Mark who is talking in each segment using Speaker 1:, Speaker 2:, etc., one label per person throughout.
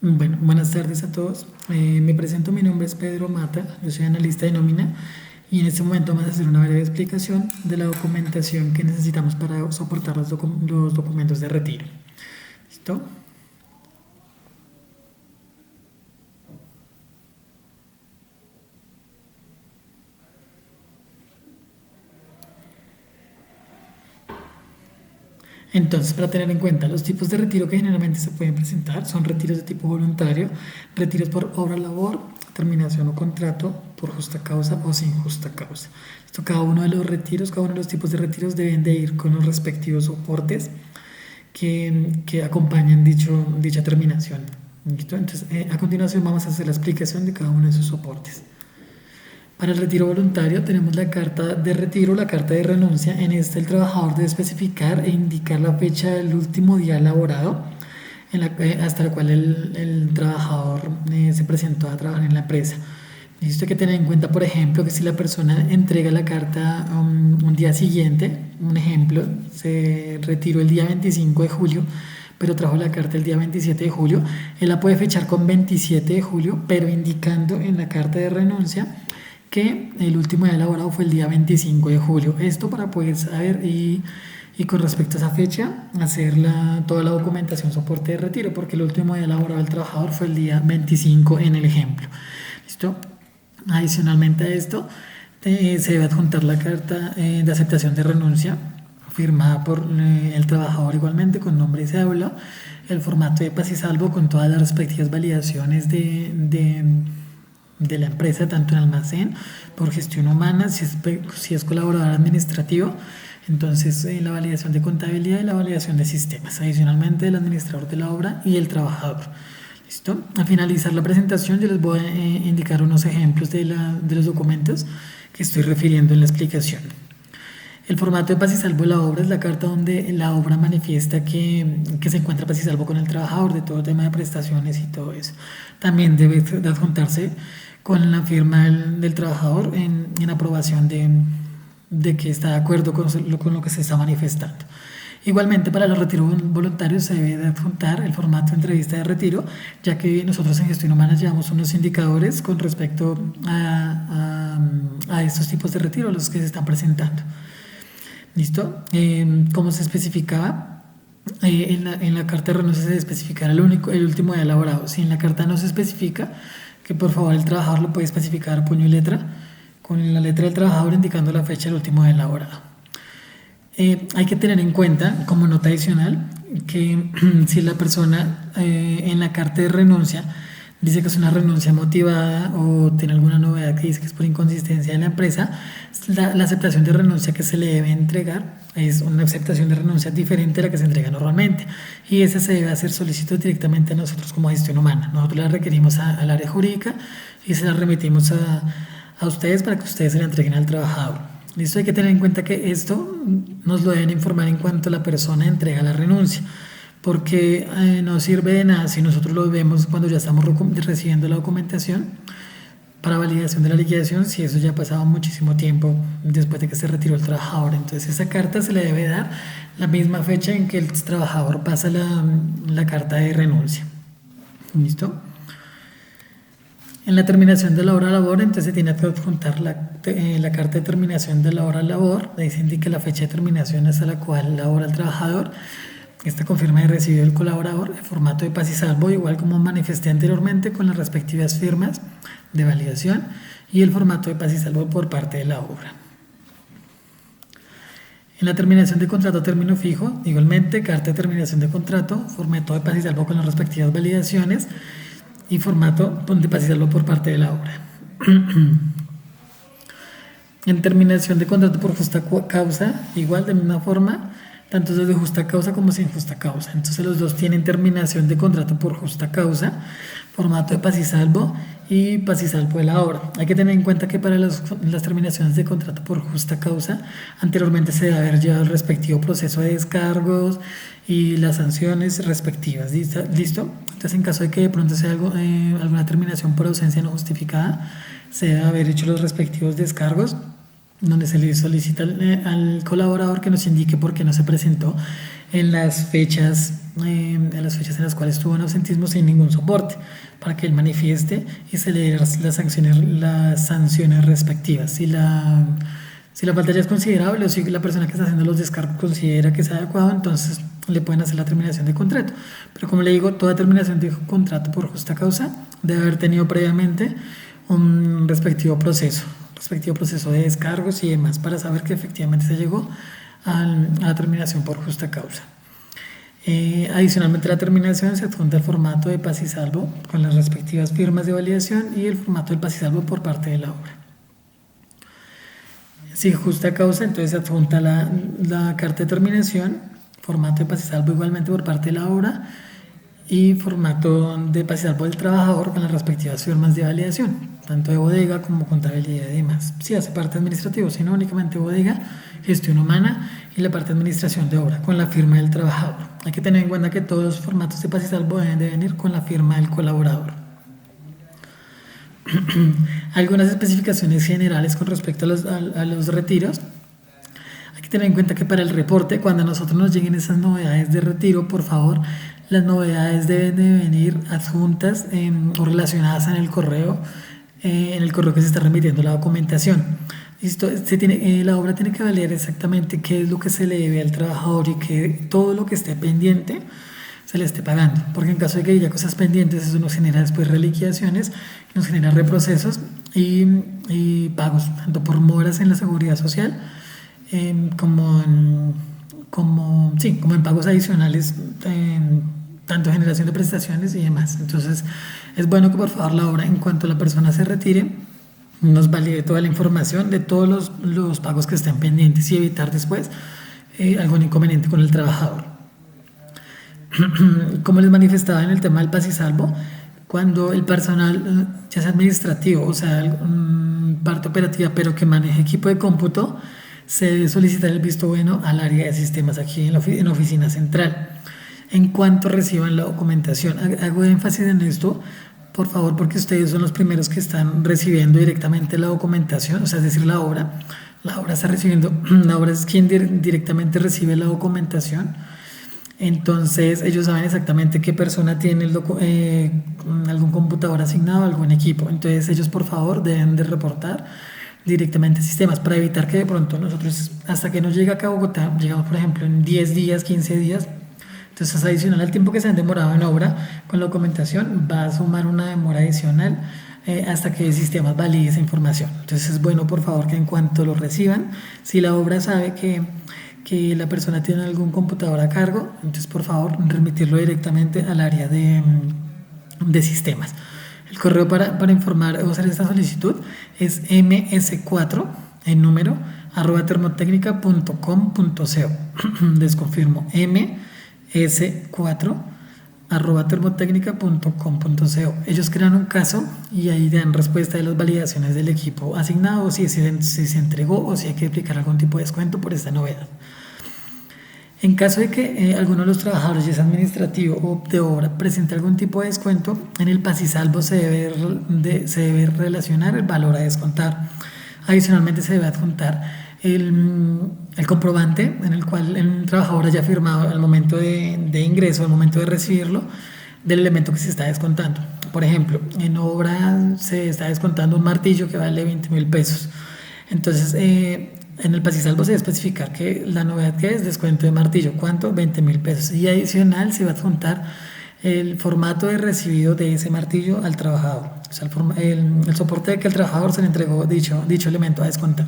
Speaker 1: Bueno, buenas tardes a todos. Me presento, mi nombre es Pedro Mata, yo soy analista de nómina y en este momento vamos a hacer una breve explicación de la documentación que necesitamos para soportar los documentos de retiro. ¿Listo? Entonces, para tener en cuenta, los tipos de retiro que generalmente se pueden presentar son retiros de tipo voluntario, retiros por obra labor, terminación o contrato, por justa causa o sin justa causa. Esto, cada uno de los retiros, cada uno de los tipos de retiros deben de ir con los respectivos soportes que acompañan dicha terminación. ¿Listo? Entonces, a continuación vamos a hacer la explicación de cada uno de esos soportes. Para el retiro voluntario tenemos la carta de retiro, la carta de renuncia. En esta el trabajador debe especificar e indicar la fecha del último día laborado hasta la cual el trabajador se presentó a trabajar en la empresa. Esto hay que tener en cuenta, por ejemplo, que si la persona entrega la carta un día siguiente, un ejemplo, se retiró el día 25 de julio, pero trajo la carta el día 27 de julio, él la puede fechar con 27 de julio, pero indicando en la carta de renuncia que el último día elaborado fue el día 25 de julio. Esto para poder saber y con respecto a esa fecha, hacer toda la documentación soporte de retiro, porque el último día elaborado del trabajador fue el día 25 en el ejemplo. ¿Listo? Adicionalmente a esto, se debe adjuntar la carta de aceptación de renuncia firmada por el trabajador igualmente con nombre y cédula, el formato de paz y salvo con todas las respectivas validaciones de la empresa, tanto en almacén, por gestión humana, si es colaborador administrativo, entonces la validación de contabilidad y la validación de sistemas, adicionalmente el administrador de la obra y el trabajador. ¿Listo? Al finalizar la presentación yo les voy a indicar unos ejemplos de los documentos que estoy refiriendo en la explicación. El formato de paz y salvo de la obra es la carta donde la obra manifiesta que se encuentra paz y salvo con el trabajador de todo tema de prestaciones y todo eso. También debe de adjuntarse con la firma del trabajador en aprobación de que está de acuerdo con lo que se está manifestando. Igualmente, para los retiros voluntarios se debe de adjuntar el formato de entrevista de retiro, ya que nosotros en gestión humana llevamos unos indicadores con respecto a estos tipos de retiro, los que se están presentando. ¿Listo? Como se especificaba, en la carta de renuncia se debe especificar el último día elaborado. Si en la carta no se especifica, que por favor el trabajador lo puede especificar puño y letra, con la letra del trabajador indicando la fecha del último día elaborado. Hay que tener en cuenta, como nota adicional, que si la persona en la carta de renuncia dice que es una renuncia motivada o tiene alguna novedad que dice que es por inconsistencia de la empresa, la aceptación de renuncia que se le debe entregar es una aceptación de renuncia diferente a la que se entrega normalmente, y esa se debe hacer solicitud directamente a nosotros como gestión humana. Nosotros la requerimos al área jurídica y se la remitimos a ustedes para que ustedes se la entreguen al trabajador. Listo, hay que tener en cuenta que esto nos lo deben informar en cuanto la persona entrega la renuncia, porque no sirve de nada si nosotros lo vemos cuando ya estamos recibiendo la documentación para validación de la liquidación, si eso ya ha pasado muchísimo tiempo después de que se retiró el trabajador. Entonces esa carta se le debe dar la misma fecha en que el trabajador pasa la carta de renuncia. ¿Listo? En la terminación de la hora labor, entonces se tiene que adjuntar la carta de terminación de la hora labor. Ahí se indica la fecha de terminación hasta la cual labora el trabajador. Esta confirma de recibido el colaborador, el formato de paz y salvo, igual como manifesté anteriormente, con las respectivas firmas de validación y el formato de paz y salvo por parte de la obra. En la terminación de contrato a término fijo, igualmente, carta de terminación de contrato, formato de paz y salvo con las respectivas validaciones y formato de paz y salvo por parte de la obra. En terminación de contrato por justa causa, igual de misma forma, tanto desde justa causa como sin justa causa. Entonces los dos tienen terminación de contrato por justa causa, formato de paz y salvo de la obra. Hay que tener en cuenta que para las terminaciones de contrato por justa causa, anteriormente se debe haber llevado el respectivo proceso de descargos y las sanciones respectivas. ¿Listo? Entonces, en caso de que de pronto sea alguna terminación por ausencia no justificada, se debe haber hecho los respectivos descargos, donde se le solicita al colaborador que nos indique por qué no se presentó en las fechas en las fechas en las cuales estuvo en ausentismo sin ningún soporte, para que él manifieste y se le den las sanciones respectivas. Si la falta ya es considerable o si la persona que está haciendo los descargos considera que es adecuado, entonces le pueden hacer la terminación de contrato. Pero como le digo, toda terminación de contrato por justa causa debe haber tenido previamente un respectivo proceso de descargos y demás para saber que efectivamente se llegó a la terminación por justa causa. Adicionalmente a la terminación se adjunta el formato de paz y salvo con las respectivas firmas de validación y el formato del paz y salvo por parte de la obra. Si justa causa, entonces se adjunta la carta de terminación, formato de paz y salvo igualmente por parte de la obra y formato de paz y salvo del trabajador con las respectivas firmas de validación, tanto de bodega como contabilidad y demás. Si hace parte administrativo, sino únicamente bodega, gestión humana y la parte de administración de obra con la firma del trabajador. Hay que tener en cuenta que todos los formatos de paz y salvo deben de venir con la firma del colaborador. Algunas especificaciones generales con respecto a los retiros. Hay que tener en cuenta que para el reporte, cuando a nosotros nos lleguen esas novedades de retiro, por favor, las novedades deben de venir adjuntas o relacionadas en el correo que se está remitiendo la documentación. La obra tiene que valer exactamente qué es lo que se le debe al trabajador y que todo lo que esté pendiente se le esté pagando, porque en caso de que haya cosas pendientes, eso nos genera después reliquidaciones, nos genera reprocesos y pagos, tanto por moras en la seguridad social como en pagos adicionales, tanto generación de prestaciones y demás. Entonces es bueno que por favor la obra, en cuanto la persona se retire, nos valide toda la información de todos los pagos que estén pendientes y evitar después algún inconveniente con el trabajador. Como les manifestaba en el tema del paz y salvo, cuando el personal, ya sea administrativo, o sea, parte operativa, pero que maneje equipo de cómputo, se debe solicitar el visto bueno al área de sistemas aquí en la oficina central. En cuanto reciban la documentación, hago énfasis en esto, por favor, porque ustedes son los primeros que están recibiendo directamente la documentación, o sea, es decir, la obra está recibiendo, la obra es quien directamente recibe la documentación. Entonces ellos saben exactamente qué persona tiene algún computador asignado, algún equipo. Entonces ellos por favor deben de reportar directamente a sistemas para evitar que de pronto nosotros, hasta que nos llegue acá a Bogotá, llegamos por ejemplo en 10 días, 15 días, entonces adicional al tiempo que se han demorado en obra con la documentación, va a sumar una demora adicional hasta que el sistema valide esa información. Entonces es bueno por favor que en cuanto lo reciban, si la obra sabe que la persona tiene algún computador a cargo, entonces por favor remitirlo directamente al área de sistemas. El correo para informar o hacer esta solicitud es ms4 en número @termotecnica.com.co. Les confirmo, ms4 @termotecnica.com.co. Ellos crean un caso y ahí dan respuesta de las validaciones del equipo asignado, si se entregó o si hay que aplicar algún tipo de descuento por esta novedad. En caso de que alguno de los trabajadores, ya sea administrativo o de obra, presente algún tipo de descuento, en el paz y salvo se debe relacionar el valor a descontar. Adicionalmente se debe adjuntar el comprobante en el cual el trabajador haya firmado al momento de ingreso, al momento de recibirlo, del elemento que se está descontando. Por ejemplo, en obra se está descontando un martillo que vale 20.000 pesos. Entonces, en el paz y salvo se debe especificar que la novedad que es descuento de martillo, ¿cuánto? 20.000 pesos. Y adicional se va a adjuntar el formato de recibido de ese martillo al trabajador. O sea, el soporte de que el trabajador se le entregó dicho elemento a descontar.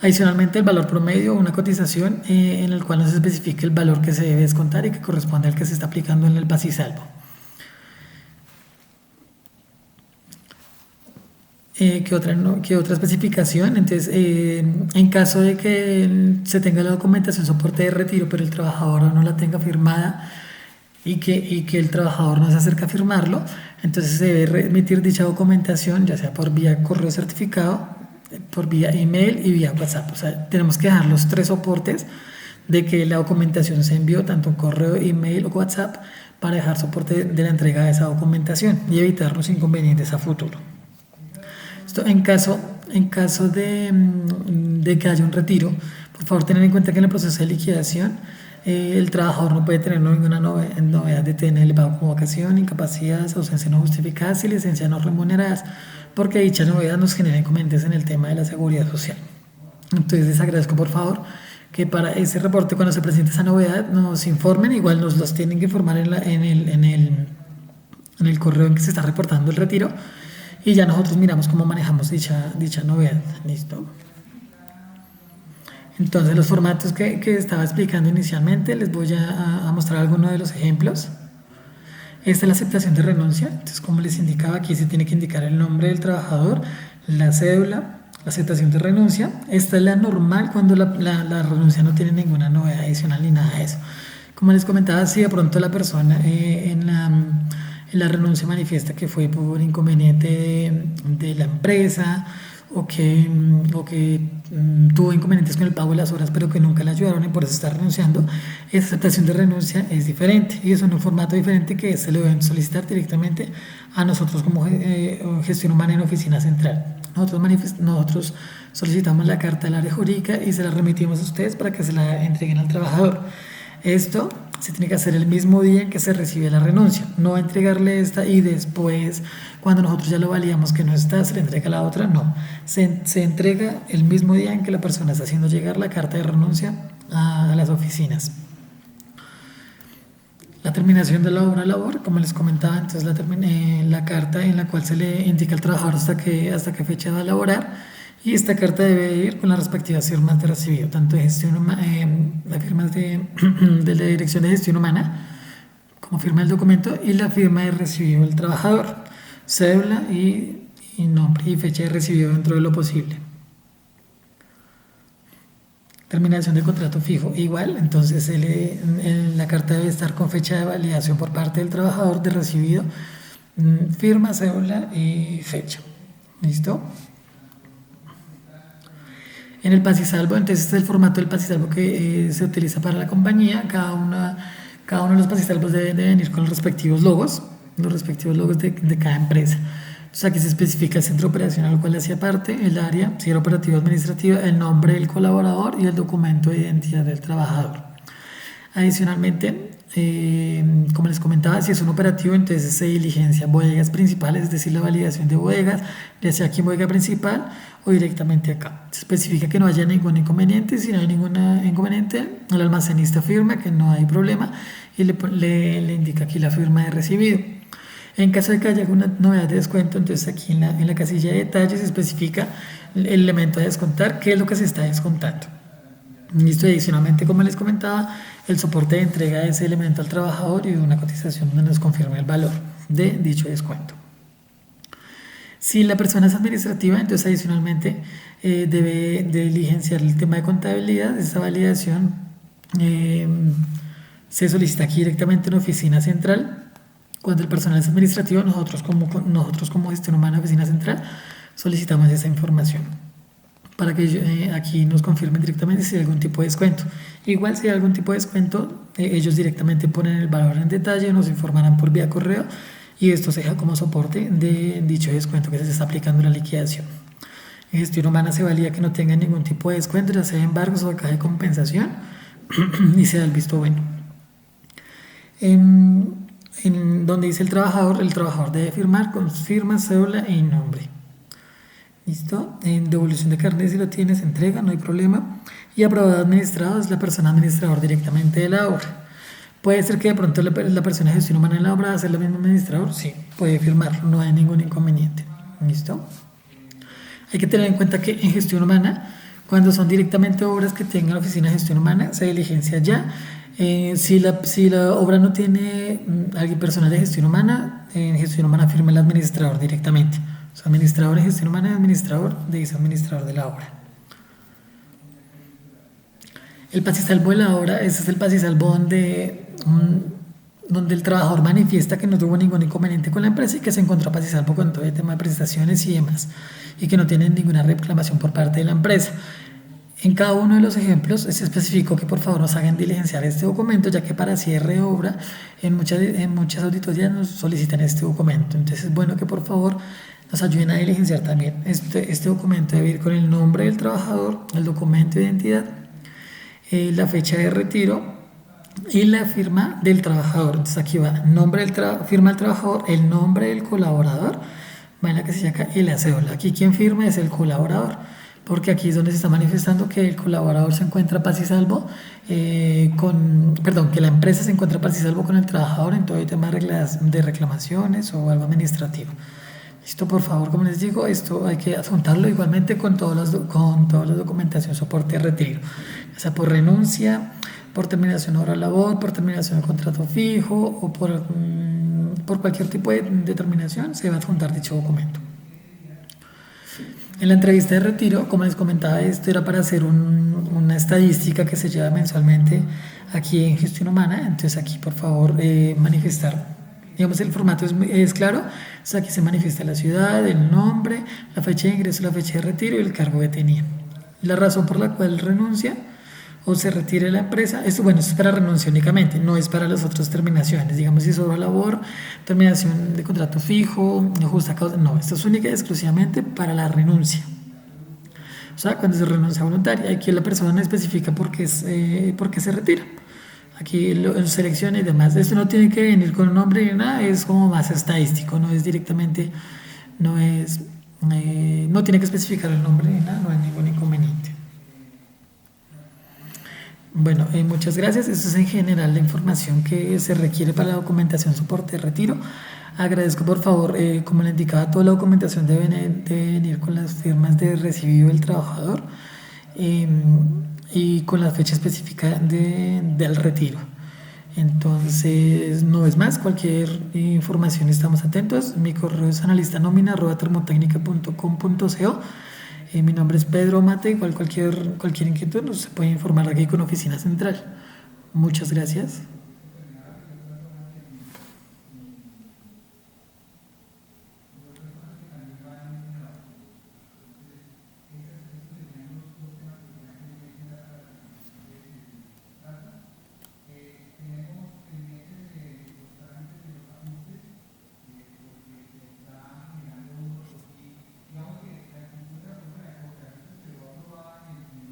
Speaker 1: Adicionalmente, el valor promedio, una cotización en el cual nos especifique el valor que se debe descontar y que corresponde al que se está aplicando en el paz y salvo. ¿Qué otra especificación? Entonces, en caso de que se tenga la documentación soporte de retiro, pero el trabajador no la tenga firmada y que el trabajador no se acerca a firmarlo, entonces se debe remitir dicha documentación, ya sea por vía correo certificado, por vía email y vía WhatsApp. O sea, tenemos que dejar los 3 soportes de que la documentación se envió, tanto correo, email o WhatsApp, para dejar soporte de la entrega de esa documentación y evitar los inconvenientes a futuro. Esto en caso de que haya un retiro, por favor tener en cuenta que en el proceso de liquidación El trabajador no puede tener ninguna novedad de TNL pago como vacación, incapacidades, ausencia no justificadas y licencias no remuneradas, porque dicha novedad nos genera inconvenientes en el tema de la seguridad social. Entonces les agradezco por favor que para ese reporte, cuando se presente esa novedad, nos informen. Igual nos los tienen que informar en el correo en que se está reportando el retiro, y ya nosotros miramos cómo manejamos dicha novedad. ¿Listo? Entonces los formatos que estaba explicando inicialmente, les voy a mostrar algunos de los ejemplos. Esta es la aceptación de renuncia. Entonces, como les indicaba, aquí se tiene que indicar el nombre del trabajador, la cédula, la aceptación de renuncia. Esta es la normal cuando la renuncia no tiene ninguna novedad adicional ni nada de eso. Como les comentaba, si de pronto la persona en la renuncia manifiesta que fue por inconveniente de la empresa, o que tuvo inconvenientes con el pago de las horas, pero que nunca le ayudaron y por eso está renunciando, esa aceptación de renuncia es diferente y es en un formato diferente que se le deben solicitar directamente a nosotros como gestión humana en oficina central. Nosotros solicitamos la carta del área jurídica y se la remitimos a ustedes para que se la entreguen al trabajador. Esto se tiene que hacer el mismo día en que se recibe la renuncia, no entregarle esta y después, cuando nosotros ya lo validamos que no está, se le entrega la otra. No, se entrega el mismo día en que la persona está haciendo llegar la carta de renuncia a las oficinas. La terminación de la obra labor, como les comentaba, entonces la carta en la cual se le indica al trabajador hasta qué fecha va a laborar, y esta carta debe ir con las respectivas firmas de recibido, tanto de gestión las firmas de la Dirección de Gestión Humana como firma del documento, y la firma de recibido del trabajador, cédula y nombre y fecha de recibido dentro de lo posible. Terminación de contrato fijo, igual, entonces la carta debe estar con fecha de validación por parte del trabajador de recibido, firma, cédula y fecha. ¿Listo? En el Pasisalvo, entonces este es el formato del Pasisalvo que se utiliza para la compañía. Cada uno de los Pasisalvos debe venir con los respectivos logos de cada empresa. Entonces aquí se especifica el centro operacional al cual hacía parte, el área, si era operativa o administrativa, el nombre del colaborador y el documento de identidad del trabajador. Adicionalmente, como les comentaba, si es un operativo, entonces se diligencia bodegas principales, es decir, la validación de bodegas, ya sea aquí en bodega principal o directamente acá. Se especifica que no haya ningún inconveniente. Si no hay ningún inconveniente, el almacenista firma que no hay problema y le indica aquí la firma de recibido. En caso de que haya alguna novedad de descuento, entonces aquí en la casilla de detalles se especifica el elemento a descontar, qué es lo que se está descontando. Listo. Adicionalmente, como les comentaba, el soporte de entrega de ese elemento al trabajador y una cotización donde nos confirme el valor de dicho descuento. Si la persona es administrativa, entonces adicionalmente debe diligenciar el tema de contabilidad. Esta validación se solicita aquí directamente en oficina central. Cuando el personal es administrativo, nosotros como gestión humana oficina central solicitamos esa información para que aquí nos confirmen directamente si hay algún tipo de descuento. Igual si hay algún tipo de descuento, ellos directamente ponen el valor en detalle, nos informarán por vía correo y esto se deja como soporte de dicho descuento que se está aplicando en la liquidación. En gestión humana se valida que no tenga ningún tipo de descuento, ya sea embargos o caja de compensación, y se da el visto bueno. En donde dice el trabajador debe firmar con firma, cédula y nombre. ¿Listo? En devolución de carnet, si lo tienes, entrega, no hay problema. Y aprobado administrado es la persona administrador directamente de la obra. Puede ser que de pronto la persona de gestión humana en la obra va a ser la misma administrador, sí, puede firmar, no hay ningún inconveniente. ¿Listo? Hay que tener en cuenta que en gestión humana, cuando son directamente obras que tengan la oficina de gestión humana, se diligencia ya. Si la obra no tiene alguien personal de gestión humana, en gestión humana firma el administrador directamente. O sea, administrador en gestión humana y administrador de ese administrador de la obra. El pasisalvo de la obra, ese es el pasisalvo donde el trabajador manifiesta que no tuvo ningún inconveniente con la empresa y que se encontró pasisalvo con todo el tema de prestaciones y demás, y que no tiene ninguna reclamación por parte de la empresa. En cada uno de los ejemplos se especificó que por favor nos hagan diligenciar este documento, ya que para cierre de obra en muchas auditorías nos solicitan este documento. Entonces es bueno que por favor nos ayuden a diligenciar también. Este documento debe ir con el nombre del trabajador, el documento de identidad, la fecha de retiro y la firma del trabajador. Entonces aquí va nombre firma del trabajador, el nombre del colaborador, va en la casilla acá y la cédula. Aquí quien firma es el colaborador, porque aquí es donde se está manifestando que el colaborador se encuentra paz y salvo perdón, que la empresa se encuentra paz y salvo con el trabajador en todo el tema de reclamaciones o algo administrativo. Listo, por favor, como les digo, esto hay que adjuntarlo igualmente con con toda la documentación, soporte de retiro, o sea, por renuncia, por terminación de hora labor, por terminación de contrato fijo o por cualquier tipo de determinación, se va a adjuntar dicho documento. En la entrevista de retiro, como les comentaba, esto era para hacer una estadística que se lleva mensualmente aquí en Gestión Humana. Entonces aquí, por favor, manifestar. Digamos, el formato es claro. O sea, aquí se manifiesta la ciudad, el nombre, la fecha de ingreso, la fecha de retiro y el cargo que tenía. La razón por la cual renuncia o se retire de la empresa, esto, bueno, esto es para renuncia únicamente, no es para las otras terminaciones, digamos si sobra labor, terminación de contrato fijo, no justa causa, no, esto es única y exclusivamente para la renuncia. O sea, cuando se renuncia voluntaria, aquí la persona no especifica por qué se retira. Aquí lo selecciona y demás. Esto no tiene que venir con un nombre ni nada, es como más estadístico, no es directamente, no es, no tiene que especificar el nombre ni nada, no hay ningún inconveniente. Bueno, muchas gracias. Eso es en general la información que se requiere para la documentación soporte de retiro. Agradezco por favor, como le indicaba, toda la documentación debe venir con las firmas de recibido del trabajador y con la fecha específica del retiro. Entonces, no es más, cualquier información estamos atentos. Mi correo es analistanomina@termotecnica.com.co. Mi nombre es Pedro Mate, igual cualquier inquietud nos puede informar aquí con Oficina Central. Muchas gracias.